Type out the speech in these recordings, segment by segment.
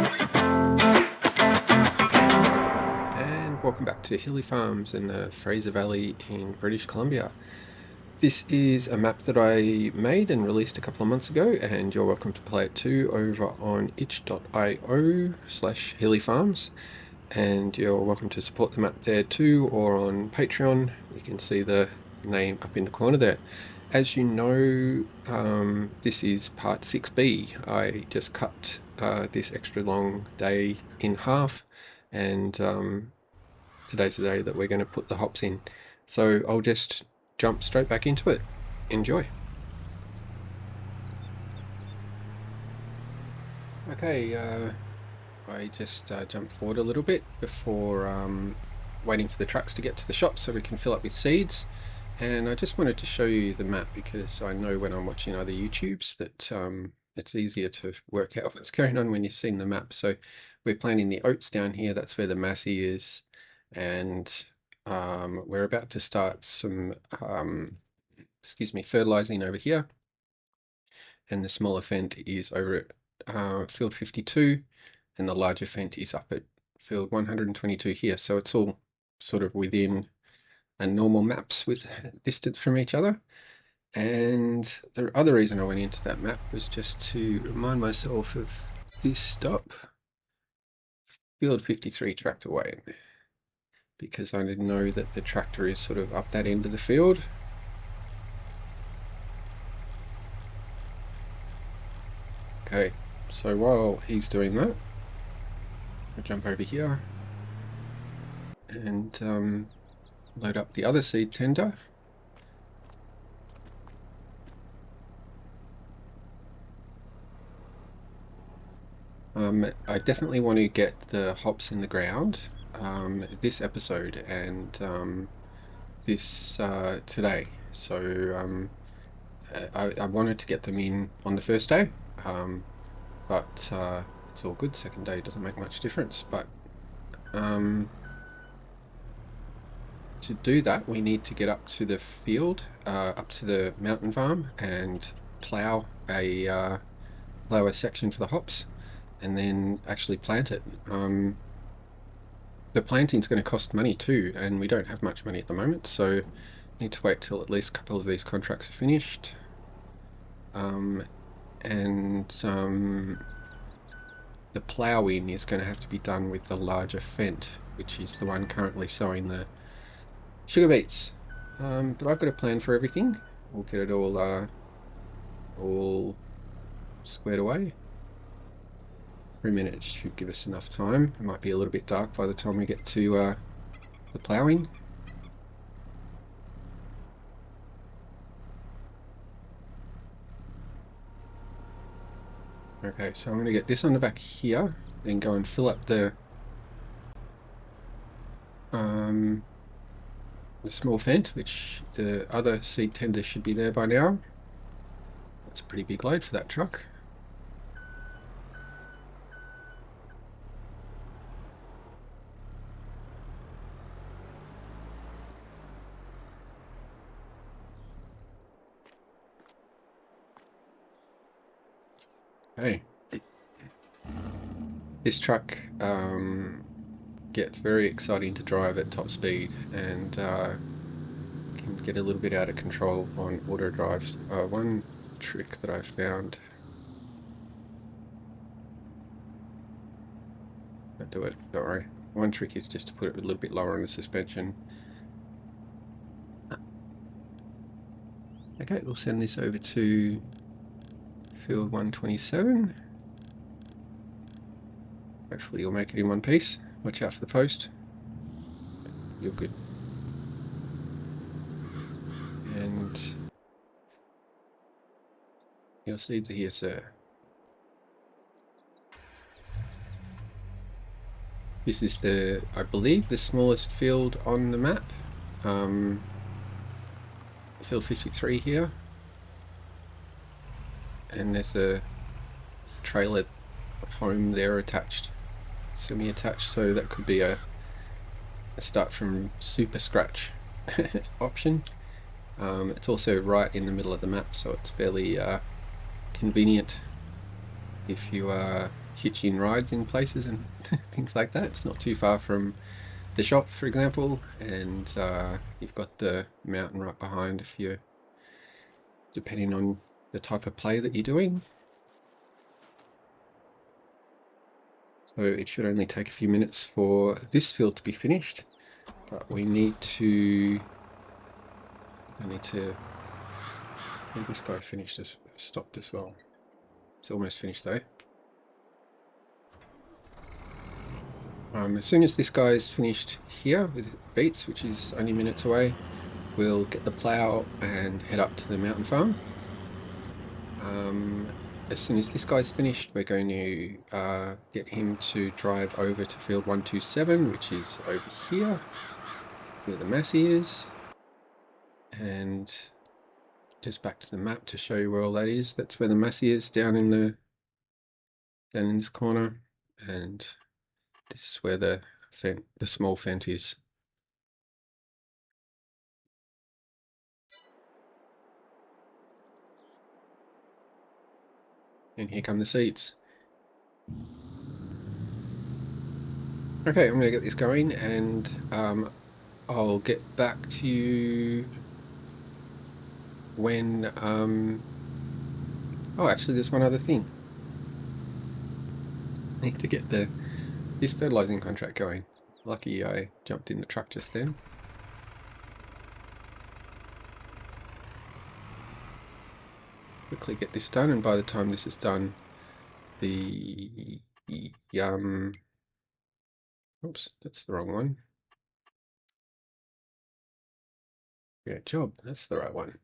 And welcome back to Hilly Farms in the Fraser Valley in British Columbia. This is a map that I made and released a couple of months ago, and you're welcome to play it too over on itch.io/Hilly Farms. And you're welcome to support the map there too, or on Patreon. You can see the name up in the corner there. As you know, this is part 6B. I just cut this extra long day in half, and today's the day that we're going to put the hops in. So I'll just jump straight back into it. Enjoy. Okay, I just jumped forward a little bit before waiting for the trucks to get to the shop so we can fill up with seeds. And I just wanted to show you the map because I know when I'm watching other YouTubes that it's easier to work out what's going on when you've seen the map. So we're planting the oats down here. That's where the massey is. And we're about to start some, fertilizing over here. And the smaller fent is over at field 52, and the larger fent is up at field 122 here. So it's all sort of within a normal maps with distance from each other. And the other reason I went into that map was just to remind myself of this stop, field 53 tractor way, because I didn't know that the tractor is sort of up that end of the field. Okay, so while he's doing that, I'll jump over here and load up the other seed tender. I definitely want to get the hops in the ground this episode and this today. So I wanted to get them in on the first day, but it's all good. Second day doesn't make much difference. But to do that, we need to get up to the field, up to the mountain farm, and plow a section for the hops, and then actually plant it. The planting's going to cost money too, and we don't have much money at the moment, so need to wait till at least a couple of these contracts are finished. The ploughing is going to have to be done with the larger fent, which is the one currently sowing the sugar beets. But I've got a plan for everything. We'll get it all squared away. 3 minutes should give us enough time. It might be a little bit dark by the time we get to the ploughing. Okay, so I'm going to get this on the back here, then go and fill up the small fent, which the other seed tender should be there by now. That's a pretty big load for that truck. Okay. This truck gets very exciting to drive at top speed and can get a little bit out of control on auto drives. One trick that I've found, don't do it, don't worry. One trick is just to put it a little bit lower on the suspension. Okay, we'll send this over to field 127. Hopefully you'll make it in one piece. Watch out for the post. You're good. And your seeds are here, sir. This is the, I believe, the smallest field on the map. Field 53 here. And there's a trailer home there attached, semi-attached, so that could be a start from super scratch option. It's also right in the middle of the map, so it's fairly convenient if you are hitching rides in places and things like that. It's not too far from the shop, for example, and you've got the mountain right behind if you're depending on the type of play that you're doing. So it should only take a few minutes for this field to be finished, but I need to get this guy finished stopped as well. It's almost finished though. As soon as this guy is finished here with beets, which is only minutes away, we'll get the plow and head up to the mountain farm. As soon as this guy's finished, we're going to get him to drive over to field 127, which is over here, where the Massey is, and just back to the map to show you where all that is. That's where the Massey is, down in this corner, and this is where the small fence is. And here come the seeds. Okay, I'm going to get this going, and I'll get back to you when oh, actually there's one other thing. I need to get this fertilizing contract going. Lucky I jumped in the truck just then. Quickly get this done, and by the time this is done, the oops, that's the wrong one. Yeah, job, that's the right one.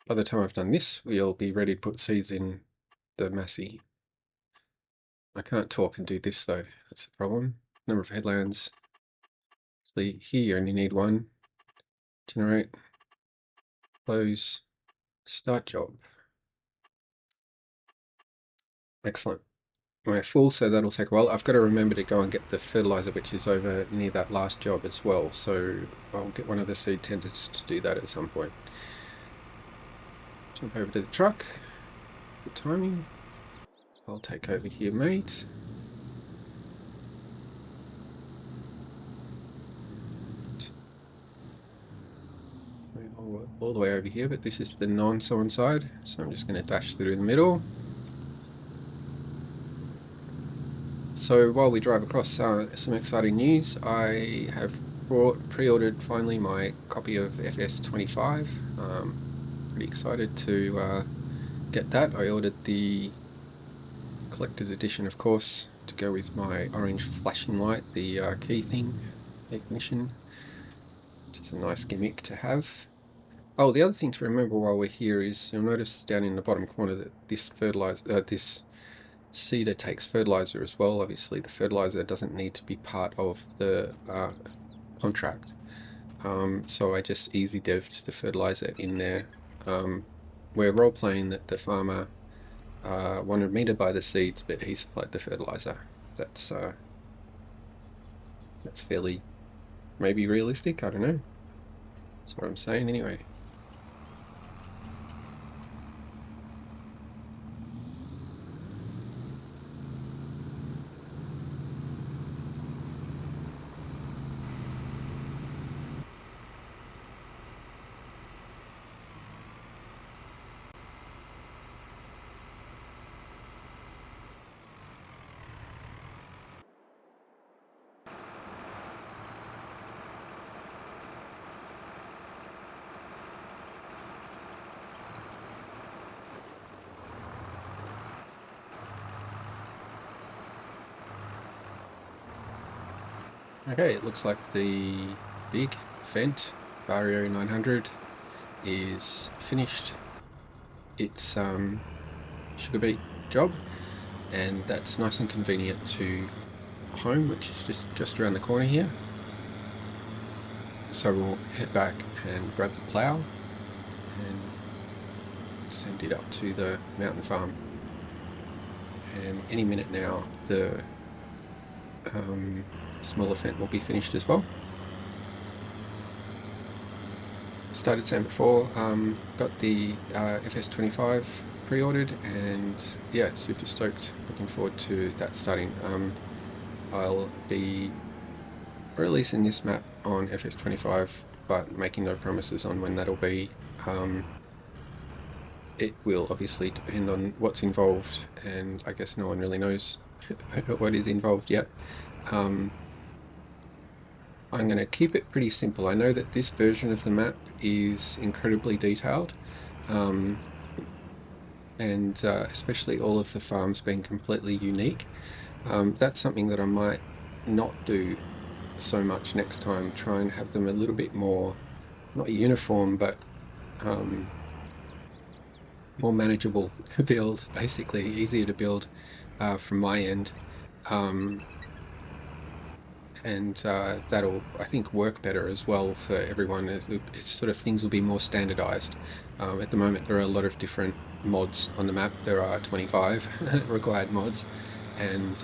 By the time I've done this, we'll be ready to put seeds in the Massey. I can't talk and do this though, that's a problem. Number of headlands. Actually, here you only need one. Generate, close, start job. Excellent. We're full, so that'll take a while. I've got to remember to go and get the fertilizer, which is over near that last job as well. So I'll get one of the seed tenders to do that at some point. Jump over to the truck. Good timing. I'll take over here, mate. All the way over here, but this is the non-sown side, so I'm just going to dash through the middle. So while we drive across, some exciting news. I have pre-ordered finally my copy of FS25. Pretty excited to get that. I ordered the collector's edition, of course, to go with my orange flashing light, the key thing, ignition, which is a nice gimmick to have. Oh, the other thing to remember while we're here is you'll notice down in the bottom corner that this this seeder takes fertilizer as well. Obviously, the fertilizer doesn't need to be part of the contract, so I just easy deved the fertilizer in there. We're role playing that the farmer wanted me to buy the seeds, but he supplied the fertilizer. That's fairly maybe realistic. I don't know. That's what I'm saying anyway. Okay, it looks like the big Fendt Vario 900 is finished its sugar beet job, and that's nice and convenient to home, which is just around the corner here. So we'll head back and grab the plow and send it up to the mountain farm. And any minute now, the smaller Fendt will be finished as well. Started saying before, got the FS25 pre-ordered, and yeah, super stoked. Looking forward to that starting. I'll be releasing this map on FS25, but making no promises on when that'll be. Um, it will obviously depend on what's involved, and I guess no one really knows what is involved yet. Um, I'm going to keep it pretty simple. I know that this version of the map is incredibly detailed, um, and especially all of the farms being completely unique. That's something that I might not do so much next time. Try and have them a little bit more, not uniform, but um, more manageable to build, basically easier to build from my end. Um, and that'll, I think, work better as well for everyone. It's sort of things will be more standardized. At the moment, there are a lot of different mods on the map. There are 25 required mods, and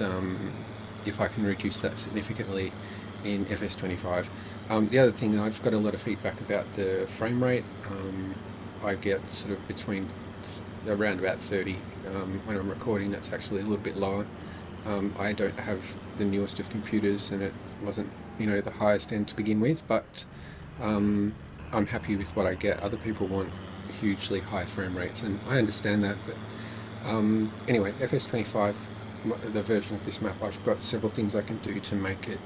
if I can reduce that significantly in FS25. The other thing, I've got a lot of feedback about the frame rate. I get sort of between around about 30 when I'm recording. That's actually a little bit lower. I don't have the newest of computers, and it wasn't, the highest end to begin with, but um, I'm happy with what I get. Other people want hugely high frame rates, and I understand that. But anyway, FS25, the version of this map, I've got several things I can do to make it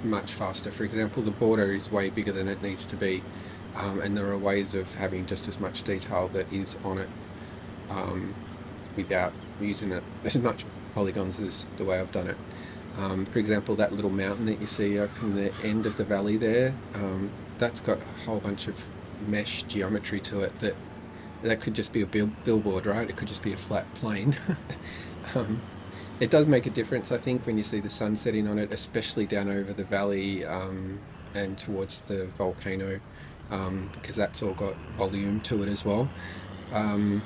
much faster. For example, the border is way bigger than it needs to be, and there are ways of having just as much detail that is on it um, without using it as much polygons as the way I've done it. For example, that little mountain that you see up in the end of the valley there, that's got a whole bunch of mesh geometry to it that could just be a billboard, right? It could just be a flat plane. um, it does make a difference, I think, when you see the sun setting on it, especially down over the valley and towards the volcano, because that's all got volume to it as well. Um,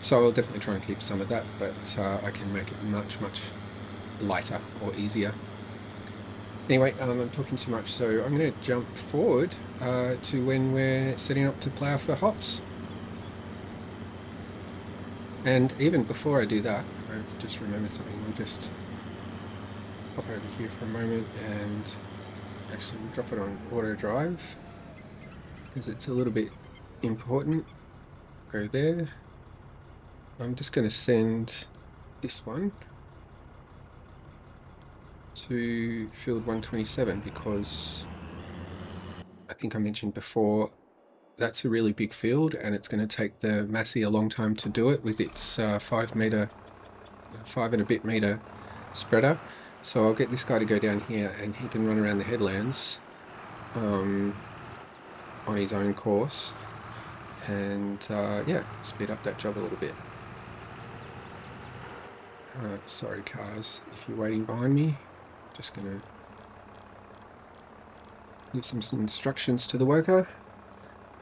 so I'll definitely try and keep some of that, but I can make it much, much lighter or easier. Anyway, I'm talking too much, so I'm going to jump forward to when we're setting up to plough for hops. And even before I do that, I've just remembered something. We'll just pop over here for a moment and actually drop it on auto drive because it's a little bit important. Go there. I'm just going to send this one to field 127 because I think I mentioned before that's a really big field and it's going to take the Massey a long time to do it with its 5 meter, 5 and a bit meter spreader. So I'll get this guy to go down here and he can run around the headlands on his own course and yeah, speed up that job a little bit. Sorry cars, if you're waiting behind me, just going to give some instructions to the worker.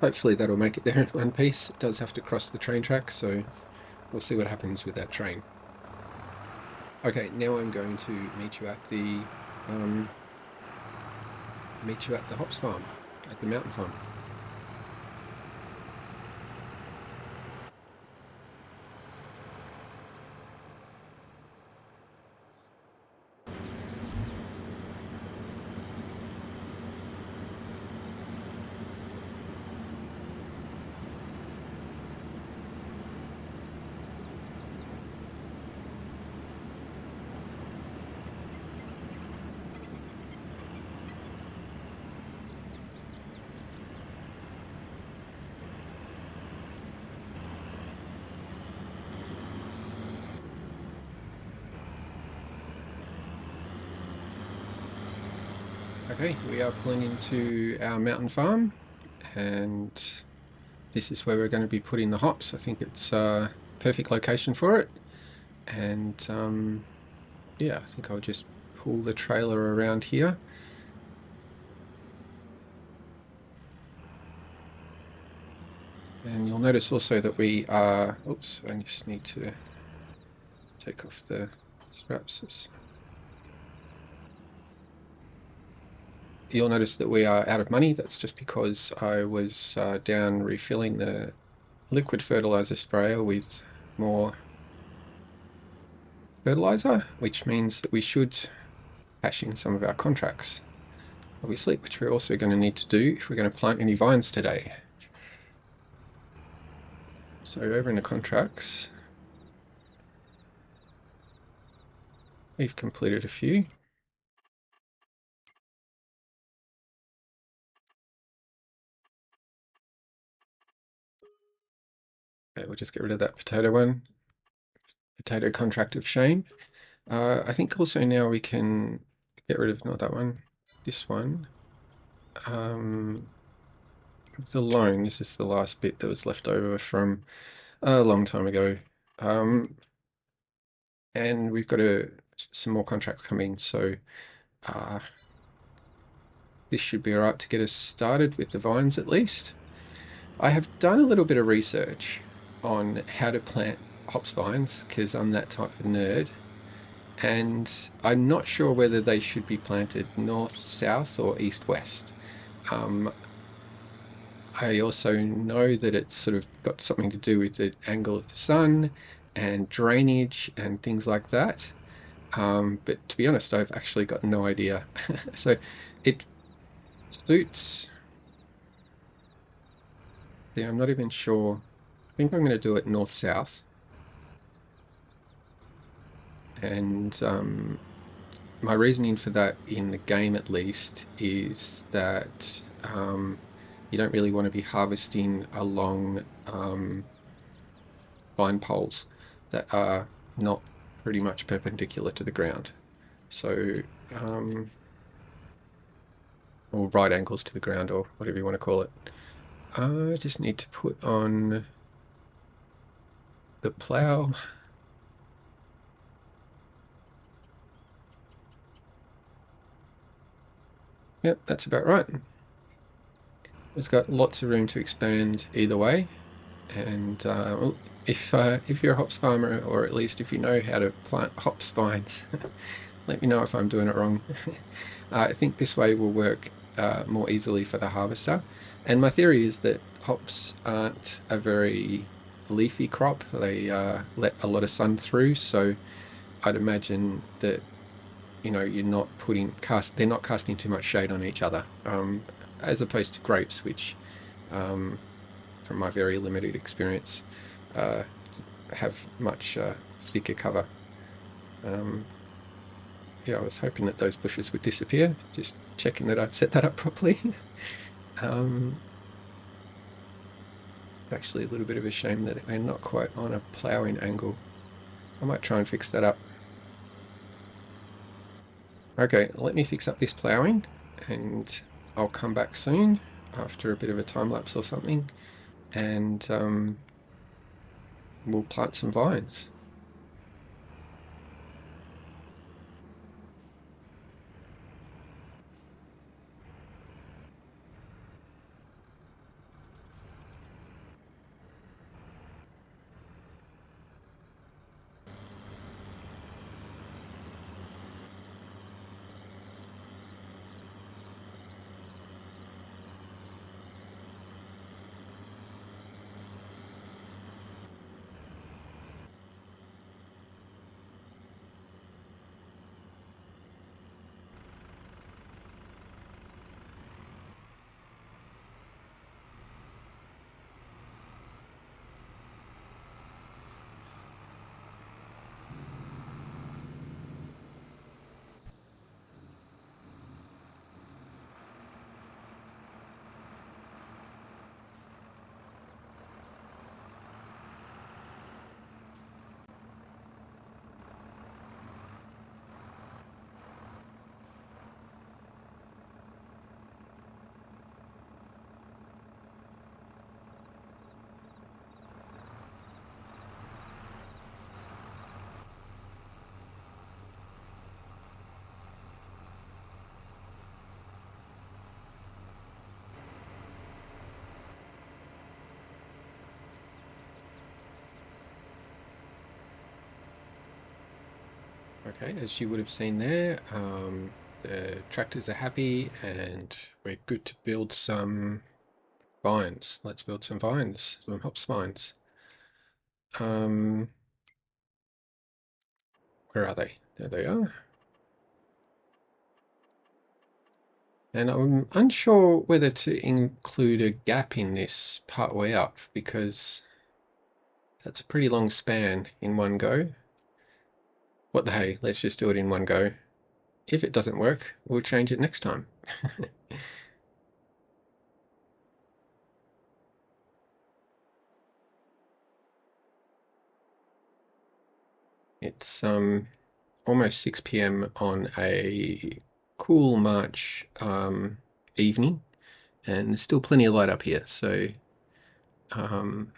Hopefully that'll make it there in one piece. It does have to cross the train track, so we'll see what happens with that train. Okay, now I'm going to meet you at the hops farm, at the mountain farm. Okay, we are pulling into our mountain farm, and this is where we're going to be putting the hops. I think it's a perfect location for it. And yeah, I think I'll just pull the trailer around here. And you'll notice also that we are, oops, I just need to take off the straps. You'll notice that we are out of money. That's just because I was down refilling the liquid fertilizer sprayer with more fertilizer, which means that we should cash in some of our contracts, obviously, which we're also going to need to do if we're going to plant any vines today. So over in the contracts, we've completed a few. Okay, we'll just get rid of that potato one. Potato contract of shame. I think also now we can get rid of, not that one, this one. The loan, this is the last bit that was left over from a long time ago. And we've got some more contracts coming, so this should be all right to get us started with the vines at least. I have done a little bit of research on how to plant hops vines because I'm that type of nerd, and I'm not sure whether they should be planted north, south, or east, west. I also know that it's sort of got something to do with the angle of the sun and drainage and things like that. But to be honest, I've actually got no idea. So it suits. Yeah, I'm not even sure. I think I'm going to do it north-south. And my reasoning for that in the game, at least, is that you don't really want to be harvesting along vine poles that are not pretty much perpendicular to the ground. So, or right angles to the ground, or whatever you want to call it. I just need to put on the plow. Yep, that's about right. It's got lots of room to expand either way. And if you're a hops farmer, or at least if you know how to plant hops vines, let me know if I'm doing it wrong. I think this way will work more easily for the harvester. And my theory is that hops aren't a very leafy crop. They let a lot of sun through, so I'd imagine that you're not they're not casting too much shade on each other, as opposed to grapes, which from my very limited experience, uh, have much thicker cover. Um, yeah, I was hoping that those bushes would disappear, just checking that I'd set that up properly. um, Actually, a little bit of a shame that they're not quite on a ploughing angle. I might try and fix that up. Okay, let me fix up this ploughing, and I'll come back soon after a bit of a time lapse or something, and we'll plant some vines. Okay, as you would have seen there, the tractors are happy and we're good to build some Vines. Let's build some vines, some hops vines. Um, where are they? There they are. And I'm unsure whether to include a gap in this part way up because that's a pretty long span in one go. What the hey, let's just do it in one go. If it doesn't work, we'll change it next time. It's almost 6 p.m. on a cool March evening, and there's still plenty of light up here. So um,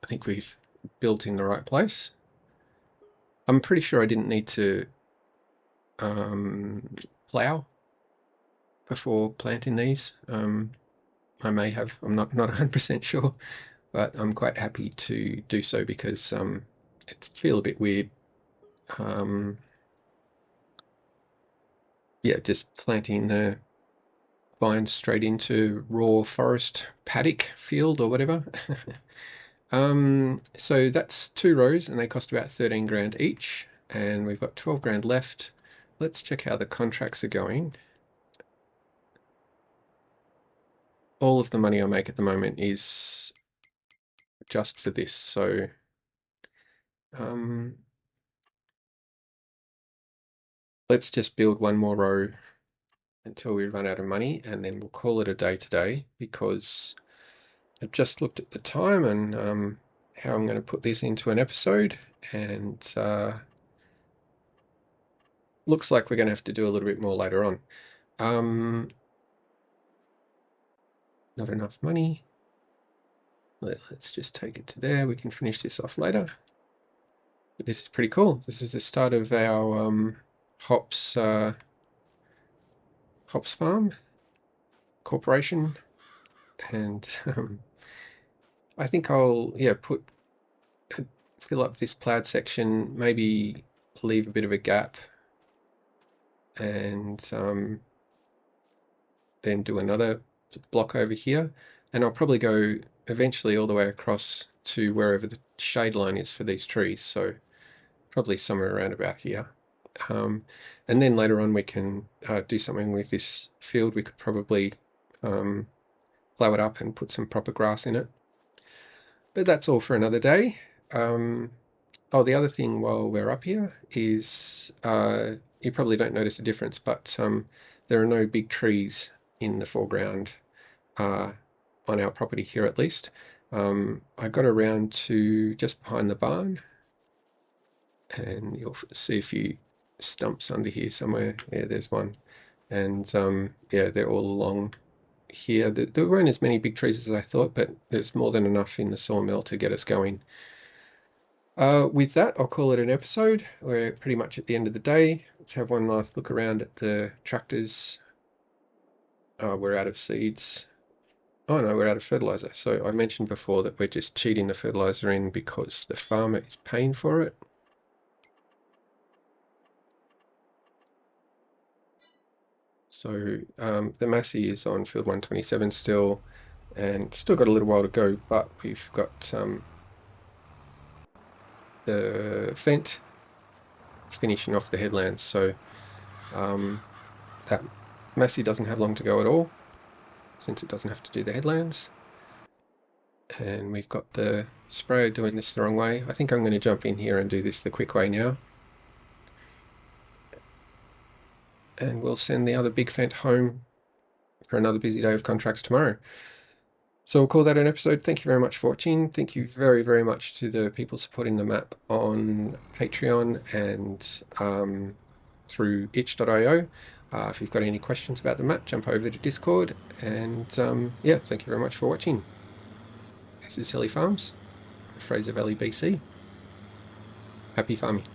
I think we've built in the right place. I'm pretty sure I didn't need to plow before planting these. I may have. I'm not 100% sure, but I'm quite happy to do so because it feels a bit weird. Yeah, just planting the vines straight into raw forest paddock field or whatever. So that's 2 rows and they cost about 13 grand each, and we've got 12 grand left. Let's check how the contracts are going. All of the money I make at the moment is just for this, so let's just build one more row until we run out of money, and then we'll call it a day today because I've just looked at the time and how I'm going to put this into an episode, and looks like we're going to have to do a little bit more later on. Not enough money. Let's just take it to there. We can finish this off later. But this is pretty cool. This is the start of our hops farm corporation, and I think I'll fill up this plowed section, maybe leave a bit of a gap, and then do another block over here, and I'll probably go eventually all the way across to wherever the shade line is for these trees, so probably somewhere around about here. And then later on we can do something with this field. We could probably plow it up and put some proper grass in it. But that's all for another day. Oh, the other thing while we're up here is you probably don't notice a difference, but there are no big trees in the foreground on our property here at least. I got around to just behind the barn, and you'll see a few stumps under here somewhere. Yeah, there's one. And yeah, they're all along here. There weren't as many big trees as I thought, but there's more than enough in the sawmill to get us going. With that, I'll call it an episode. We're pretty much at the end of the day. Let's have one last look around at the tractors. We're out of seeds. Oh no, we're out of fertilizer. So I mentioned before that we're just cheating the fertilizer in because the farmer is paying for it. So the Massey is on field 127 still, and still got a little while to go, but we've got the Fent finishing off the headlands, so that Massey doesn't have long to go at all, since it doesn't have to do the headlands. And we've got the sprayer doing this the wrong way. I think I'm going to jump in here and do this the quick way now. And we'll send the other big Fent home for another busy day of contracts tomorrow. So we'll call that an episode. Thank you very much for watching. Thank you very, very much to the people supporting the map on Patreon and through itch.io. If you've got any questions about the map, jump over to Discord. And yeah, thank you very much for watching. This is Hilly Farms, Fraser Valley, BC. Happy farming.